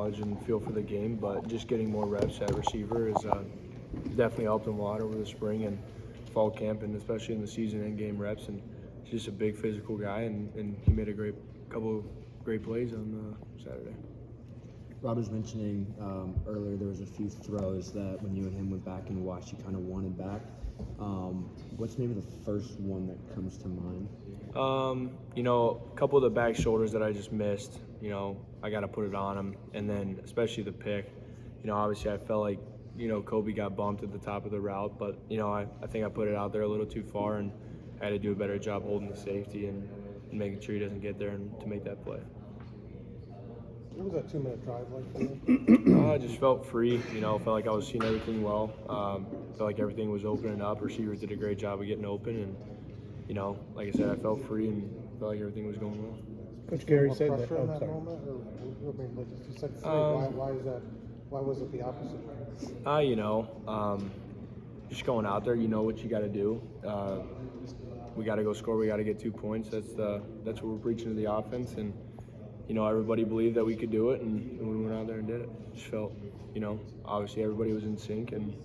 knowledge and feel for the game, but just getting more reps at receiver is definitely helped him a lot over the spring and fall camp, and especially in the season and game reps. And he's just a big physical guy, and he made a couple of great plays on Saturday. Rob was mentioning earlier there was a few throws that when you and him went back and watched, you kind of wanted back. What's maybe the first one that comes to mind? A couple of the back shoulders that I just missed, I got to put it on him. And then especially the pick, obviously I felt like, Kobe got bumped at the top of the route, but, I think I put it out there a little too far, and I had to do a better job holding the safety and making sure he doesn't get there and to make that play. What was that 2-minute drive like for you? I just felt free, felt like I was seeing everything well. Felt like everything was opening up. Receivers did a great job of getting open, and, like I said, I felt free and felt like everything was going well. Coach Gary said that. In that moment, or like you said, free. Why is that? Why was it the opposite? Just going out there, you know what you got to do. We got to go score. We got to get 2 points. That's what we're preaching to the offense, and everybody believed that we could do it, and we went out there and did it. Just felt, obviously everybody was in sync, and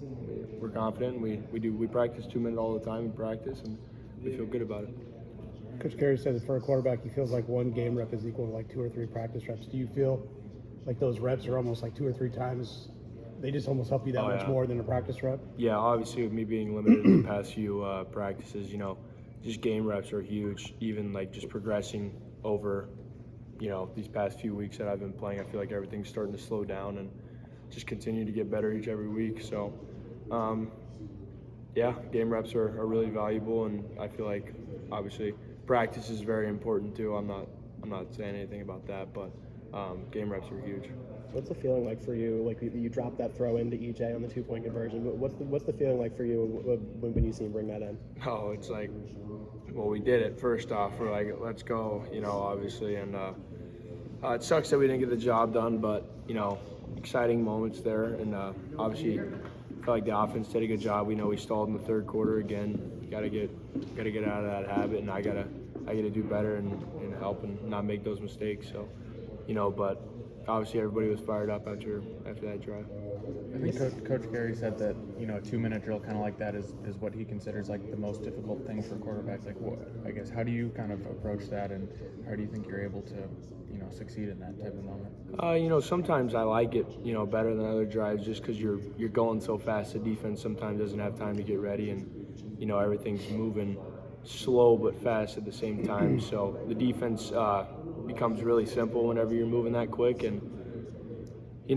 we're confident. We practice 2 minutes all the time in practice, and we feel good about it. Coach Gary said that for a quarterback, he feels like one game rep is equal to like 2 or 3 practice reps. Do you feel like those reps are almost like 2 or 3 times? They just almost help you that much more than a practice rep? Yeah, obviously with me being limited in the past few practices, just game reps are huge. Even like just progressing over, these past few weeks that I've been playing, I feel like everything's starting to slow down and just continue to get better every week. So, game reps are really valuable, and I feel like obviously practice is very important too. I'm not saying anything about that, but game reps are huge. What's the feeling like for you? Like you dropped that throw into EJ on the 2-point conversion. What's the feeling like for you when you see him bring that in? Oh, it's like, well, we did it. First off, we're like, let's go, obviously, and it sucks that we didn't get the job done, but exciting moments there, and obviously, I felt like the offense did a good job. We know we stalled in the third quarter again. Gotta get out of that habit, and I gotta do better and help and not make those mistakes. So, but obviously everybody was fired up after that drive. I think Coach Gary said that a 2-minute drill kind of like that is what he considers like the most difficult thing for quarterbacks. Like, I guess, how do you kind of approach that, and how do you think you're able to succeed in that type of moment? Sometimes I like it better than other drives just because you're going so fast. The defense sometimes doesn't have time to get ready, and everything's moving slow but fast at the same time. So the defense becomes really simple whenever you're moving that quick, and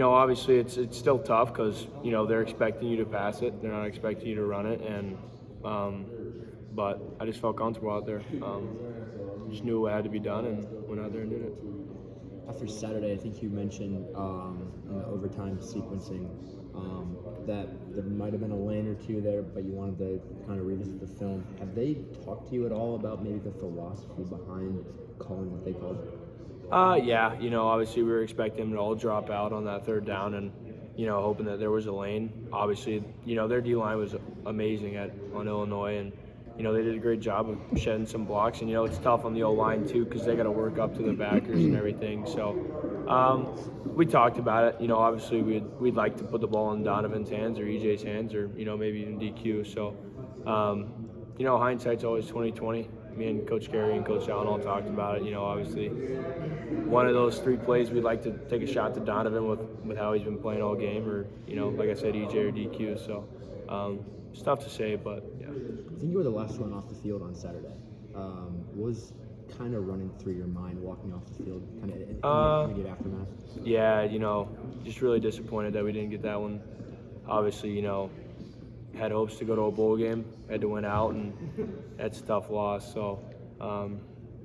obviously it's still tough because they're expecting you to pass it, they're not expecting you to run it, and but I just felt comfortable out there. Just knew what had to be done and went out there and did it. After Saturday, I think you mentioned in the overtime sequencing that there might have been a lane or two there, but you wanted to kind of revisit the film. Have they talked to you at all about maybe the philosophy behind calling what they called? Yeah, obviously we were expecting them to all drop out on that third down, and hoping that there was a lane. Obviously, their D-line was amazing on Illinois, and they did a great job of shedding some blocks. And it's tough on the O-line too because they got to work up to the backers and everything. So we talked about it. Obviously we'd like to put the ball in Donovan's hands or EJ's hands, or maybe even DQ. So hindsight's always 20/20. Me and Coach Gary and Coach Allen all talked about it. Obviously, one of those 3 plays we'd like to take a shot to Donovan with how he's been playing all game, or like I said, EJ or DQ. So it's tough to say, but yeah. I think you were the last one off the field on Saturday. Was kind of running through your mind walking off the field, kind of immediate aftermath? Yeah, just really disappointed that we didn't get that one. Obviously, had hopes to go to a bowl game, had to win out, and that's a tough loss. So,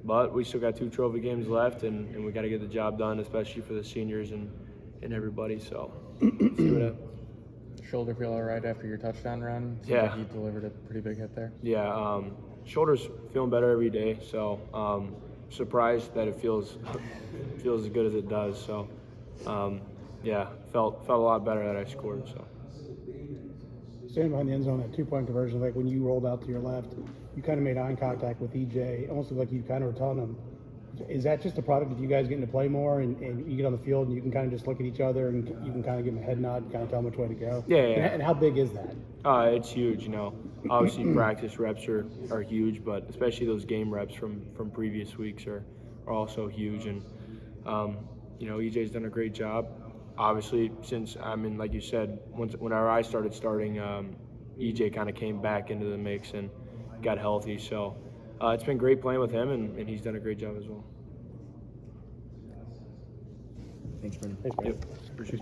but we still got 2 trophy games left, and we got to get the job done, especially for the seniors and everybody. So, see what happens. Shoulder feel all right after your touchdown run? Seems like you delivered a pretty big hit there. Yeah, shoulder's feeling better every day. So, surprised that it feels as good as it does. So, felt a lot better that I scored. So. Standing behind the end zone, that 2-point conversion, like when you rolled out to your left, you kind of made eye contact with EJ. Almost looked like you kind of were telling him, Is that just a product of you guys getting to play more and you get on the field and you can kind of just look at each other and you can kind of give them a head nod, kind of tell them which way to go? Yeah. And how big is that? It's huge, you know. Obviously, practice reps are huge, but especially those game reps from previous weeks are also huge. And, you know, EJ's done a great job. Obviously, since, like you said, whenever I started, EJ kind of came back into the mix and got healthy. So it's been great playing with him, and he's done a great job as well. Thanks, Brendan. Thanks, Brendan. Appreciate it.